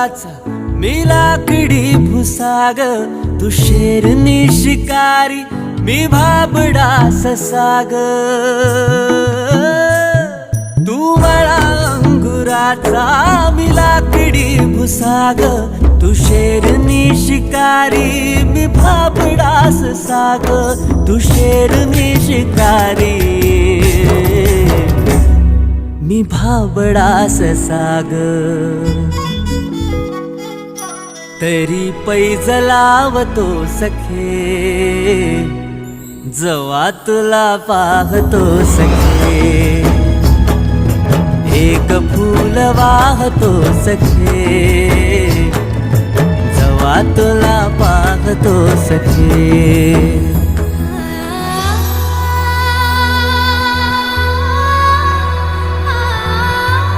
वनाचा मी लाकडी भुसाग, तू शेरनी शिकारी मी भाबडा ससाग. तू मला अंगुराचा मी लाकडी भुसाग, तू शेरनी शिकारी मी भाबडा ससाग. तू शेरनी शिकारी मी भाबडा ससाग. तरी पैज लावतो सखे, जवा तुला पाहतो सखे. एक फूल वाहतो सखे, जवा तुला पाहतो सखे.